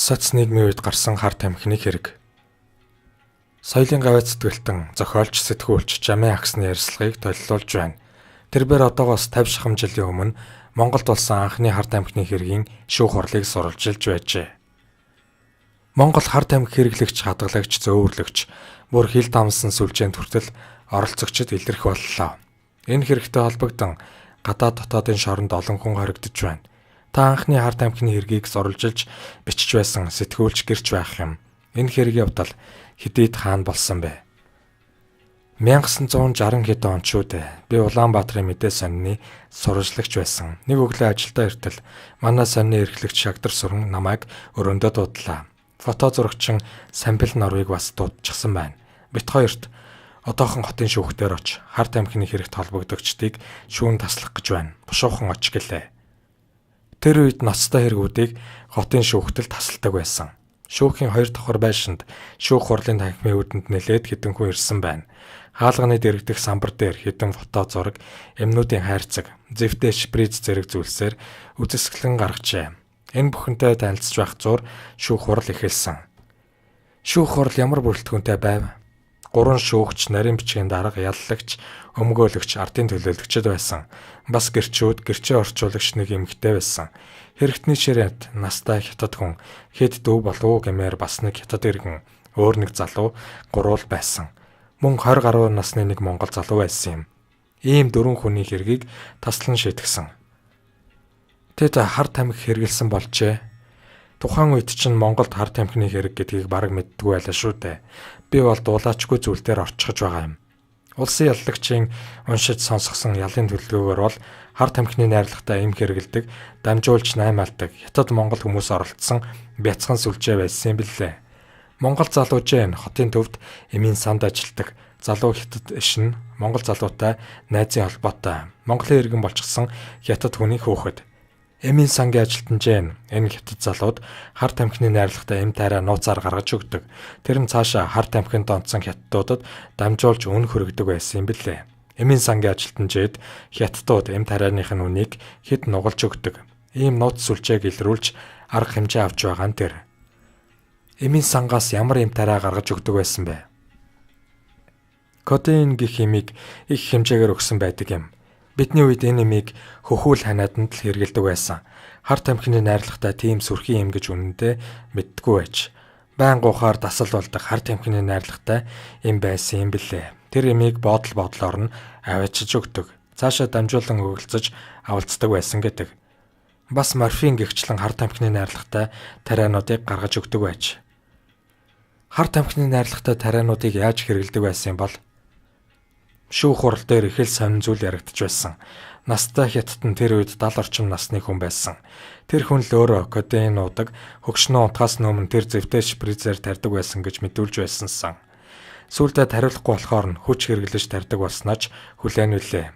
Соц нийгмийн үед гарсан хар тамхины хэрэг. Соёлын гавьяц сэтгэлтэн зохиолч сэтгүүлч Жамын агсны ярилцлагыг толилуулж байна. Тэрээр одоогоос 50 шахам жилийн өмнө Монголд болсон анхны хар тамхины хэргийн шүүх хурлыг сурвалжилж байжээ. Монгол хар тамхи хэрэглэгч, хадгалагч, зөөвөрлөгч, бүр хил дамсан сүлжээнд хүртэл оролцогчид илэрх боллоо. Энэ хэрэгтэй холбогдсон гадаад дотоодын шоронд олон хүн хоригдож байна. Та анхны хар тамхины хэргийг сурвалжилж бичиж байсан сэтгүүлч гэрч байх юм. Энэ хэргийн явдал хэдийд хаана болсон бэ? 1960 хэд он ч үү. Би Улаанбаатарын мэдээ сонины сурвалжлагч байсан. Нэг өглөө ажилдаа иртэл манай сонины эрхлэгч Шагдар Сүрэн намайг өрөөндөө дуудлаа. Фото зурагчин Самбил Норвыг бас дуудчихсан байна. Бит хоёрт одоохон хотын шүүхтээр оч хар тамхины хэрэгт холбогдогчдыг шүүн таслах гэж байна. Бушуухан оч гэлээ. Тэр үед ноцтой хэрэгүүдийг хотын шүүхтэл тасалдаг байсан. Шүүхийн 2 давхар байшинд шүүх хурлын танхимын үүдэнд нэлээд хэдэн хүн ирсэн байна. Хаалганы дэрэгдэх самбар дээр хэдэн фото зураг, эмнүүдийн хайрцаг, зэвтэй шприц зэрэг зүйлсээр үзэсгэлэн гаргажээ. Энэ бүхэнтэй танилцж байх зур шүүх хурал эхэлсэн. Шүүх хурал ямар бүрэлдэхүүнтэй байв? 3 шүүгч, нарийн бичгийн дарга, яллагч, өмгөөлөгч, ардын төлөөлөгчд байсан. Бас гэрчүүд, гэрчээ орчуулагч нэг эмэгтэй байсан. Хэрэгтний ширээт настай хятад хүн, хэд дүү болов гэмээр бас нэг хятад иргэн, өөр нэг залуу гурвал байсан. Мөн 20 гаруй насны нэг монгол залуу байсан юм. Ийм 4 хүний хэргийг таслан шийдгсэн. Тэд хар тамхи хэрэгэлсэн болжээ. Тухайн үед чинь Монголд хар тамхины хэрэг гэдгийг бараг мэддэггүй байлаа шүү дээ. Би бол дулаачгүй зүйл дээр орчихож байгаа юм. Улсын яллагчийн уншиж сонсгосон ялын төлөвлөгөөр бол хар тамхины найрлагатай эм хэрэгэлдэг, дамжуулж наймаалдаг хятад монгол хүмүүс оролцсон бяцхан сүлжээ байсан юм билээ. Монгол залуучийн хотын төвд эмийн санд ажилладаг залуу хятад ишин монгол залуутай найзын холбоотой. Монголын иргэн болчихсон хятад хүний хүүхэд. Эмийн сангийн ажилтнажээ энэ хятад залууд хар тамхины найрлагатай эм тайраа нууцаар гаргаж өгдөг. Тэр нь цаашаа хар тамхинд онцсон хятадуудад дамжуулж өн хөргөдөг байсан юм билээ. Эмийн сангийн ажилтнажээд хятадууд эм тайрааных нь үнийг хэд нугалж өгдөг. Ийм нууц сүлжээг илрүүлж арга хэмжээ авч байгаа нь тэр. Эмийн сангаас ямар эм тайраа гаргаж өгдөг байсан бэ? Кодеин гэх хэмийг их хэмжээгээр өгсөн байдаг юм. Бидний үед энэ эмийг хөхүүл ханиаданд л хэрэгэлдэг байсан. Хар тамхины найрлагатай тийм сүрхий эм гэж үнэндээ мэддэггүй байж. Байн гуухаар дасал болдог хар тамхины найрлагатай эм байсан юм билээ. Тэр эмийг бодлоор нь аваачиж өгдөг. Цаашаа дамжуулан өгөлцөж авалцдаг байсан гэдэг. Бас морфин гэгчлэн хар тамхины найрлагатай тариануудыг гаргаж өгдөг байж. Хар тамхины найрлагатай тариануудыг яаж хэрэгэлдэг байсан юм бол? Шүүх хурал дээр их л сонин зүйл яригдж байсан. Настай хятад нь тэр үед 70 орчим насны хүн байсан. Тэр хүн л өөрөө кодеин уудаг, хөгшнөө унтахаас өмнө тэр зэвтэй шприцээр тарьдаг байсан гэж мэдүүлж байсансан. Сүүлдээ тариулахгүй болохоор нь хүч хэрэглэж тарьдаг болснооч хүлээнүүлээ.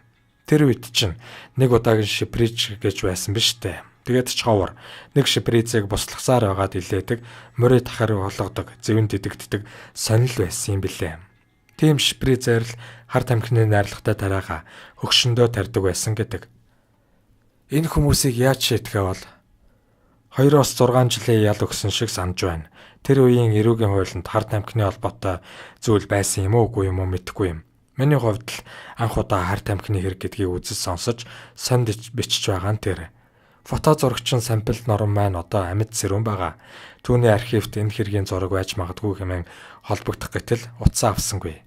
Тэр үед чинь нэг удаагийн шприц гэж байсан биз дээ. Тэгээд ч ховор нэг шприцийг буслахсаар байгаад илээдэг, мөрөө тахаар болгодог, зэвэн дидэгддэг сонил байсан юм билээ. Тийм шприцээр л хар тамхины найрлагатай тариагаа хөгшөндөө тарьдаг байсан гэдэг. Энэ хүмүүсийг яаж шийтгэе бол 2-6 жилийн ял өгсөн шиг санаж байна. Тэр үеийн эрүүгийн хуулинд хар тамхины холбоотой зүйл байсан юм уу үгүй юм уу мэдэхгүй юм. Миний хувьд л анх удаа хар тамхины хэрэг гэдгийг үзэж сонсож сонд бичиж байгаа нь тэр. Фото зурагчин Самбил Норван маань одоо амьд сэрүүн байгаа. Түүний архивт энэ хэргийн зураг байж магадгүй хэмээн холбогдох гэтэл утсаа авсангүй.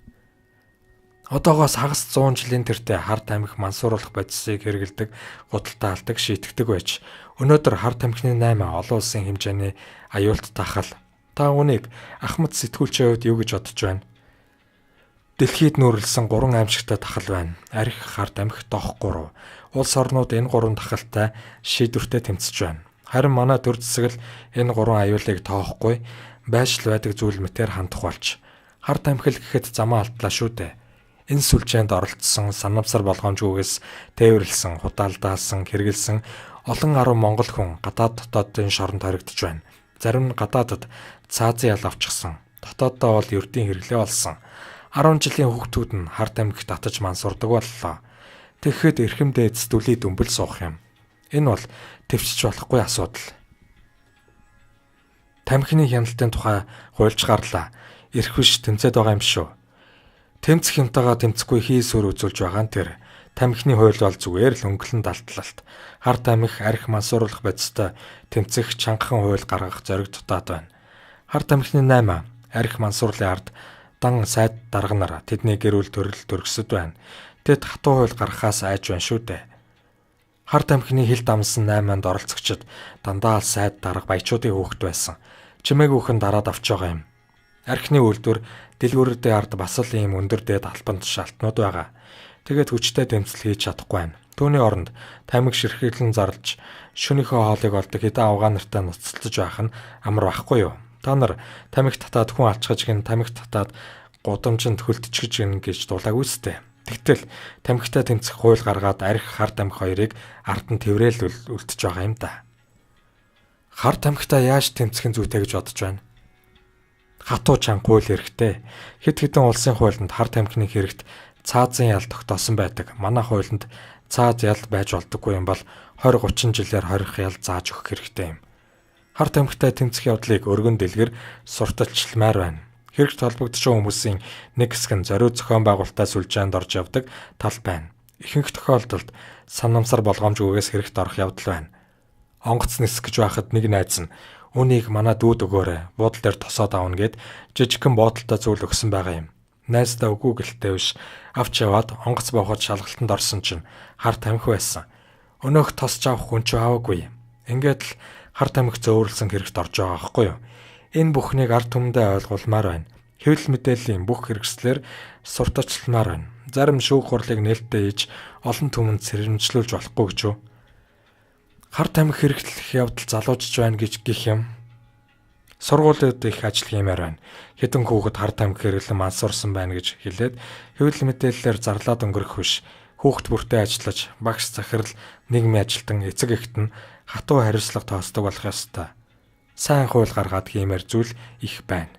Одоогоос хагас 100 жилийн тэртээ хар тамхи мансууруулах бодисыг хэрэгэлдэг, худалдаалдаг, шийтгдэг байж. Өнөөдөр хар тамхины 8 олон улсын хэмжээний аюулт тахал. Та үнийг Ахмад сэтгүүлчийн хувьд юу гэж бодож байна? Дэлхийд нүүрлсэн 3 аимшигтай тахал байна. Архи, хар тамхи, дох 3. Улс орнууд энэ 3 тахалтай шийдвэртэй тэмцэж байна. Харин манай төр зэсэг л энэ 3 аюулыг тоохгүй байшил байдаг зүйл мэтээр хандах болж. Хар тамхи гэхэд замаа алдлаа шүү дээ. Энэ сүлжээнд оролцсон, санамсар болгоомжгүйгээс тээвэрлсэн, худалдаалсан, хэрэгэлсэн олон 10 монгол хүн гадаад дотоодын шоронд хоригдож байна. Зарим нь гадаадд цаазын ял авчихсан. Дотооддоо бол ердийн хэрэглээ болсон. 10 жилийн хүүхдүүд нь хар тамхи татаж мансуурдаг боллоо. Тэгэхэд эрхэм дээд зүлийн дүмбэл суух юм. Энэ бол төвчж болохгүй асуудал. Тамхины хяналтын тухай хуульч гарлаа. Ирэх биш тэмцээд байгаа юм шүү. Тэмцэх юмтайгаа тэмцэхгүй хий сүр үзүүлж байгаа нь тэр. Тамхины хууль бол зүгээр л өнгөлөн далтлалт. Хар тамхи арх мансууруулах бодистой тэмцэх чангахан хууль гаргах зориг дутаад байна. Хар тамхины 8 арх мансуурлын ард дан сайд дарга нар тэдний гэрүүл төрөл төргсөд байна. Тэд хатуу хууль гаргахаас айж байна шүү дээ. Хар тамхины хил дамсан 8-нд оролцогчид дандаа л сайд дарга баячуудын хүүхэд байсан. Чимээг хүүхэн дараад авч байгаа юм. Архины үйлдвэр дэлгүүрүүдийн ард бас л ийм өндөр дээд албанд шалтнууд байгаа. Тэгээд хүчтэй тэмцэл хийж чадахгүй байна. Түүний оронд тамхи ширхэглэн зарлж шөнийхөө хоолыг олдог хэдэн авгаа нартай нуцталж байх нь амар байхгүй юу? Та нар тамхи татаад хүн алчгаж гин тамхи татаад гудамжинд хөлтчихэж гин гэж дуулаагүй сте. Тэгтэл тамхитай тэмцэх хууль гаргаад арх хар тамхи хоёрыг ард нь тэврээл үлдчихэж байгаа юм да. Хар тамхитай яаж тэмцэх нь зүйтэй гэж бодож байна? Хатуу чанга хууль хэрэгтэй. Хэд хэдэн улсын хуулинд хар тамхины хэрэгт цаазын ял тогтоосон байдаг. Манай хуулинд цааз ял байж болдоггүй юм бол 20-30 жилээр хорих ял зааж өгөх хэрэгтэй юм. Хар тамхитай тэмцэх явдлыг өргөн дэлгэр сурталчилмаар байна. Хэрэгт холбогдсон хүмүүсийн нэг хэсэг нь зориуд зохион байгуулалтаа сүлжээнд орж явдаг тал байна. Ихэнх тохиолдолд санамсар болгоомжгүйгээс хэрэгт орох явдал байна. Онгоц нисэх гэж байхад нэг найз нь үнийг манай дүүд өгөөрэй. Буудал дээр тосоод аавна гэд жижигхэн буудалтай зүйл өгсөн байгаа юм. Найздаа үгүй гэлтэй биш авч яваад онгоц бооход шалгалтанд орсон чинь хар тамхи байсан. Өнөөх тосч авах хүн ч аваагүй. Ингээд л хар тамхи зөөвөрлсөн хэрэгт орж байгаа байхгүй юу? Энэ бүхнийг ард түмэндээ ойлгуулмаар байна. Хэвлэл мэдээллийн бүх хэрэгслэр сурталчилмаар байна. Зарим шүүх хурлыг нээлттэй хийж олон түмэнд сэрэмжлүүлж болохгүй гэж үү? Хар тамхи хэрэглэх явдал залуужж байна гэж гэх юм. Сургуулиуд их ажил хиймээр байна. Хэдэн хүүхэд хар тамхи хэрэглэн мансуурсан байна гэж хэлээд хэвлэл мэдээллээр зарлаад өнгөрөх биш. Хүүхэд бүртээ ажиллаж, багш захирал, нийгмийн ажилтан, эцэг эхт нь хатуу хариуцлага тоосдог болох ёстой. Сайн хууль гаргаад хиймээр зүйл их байна.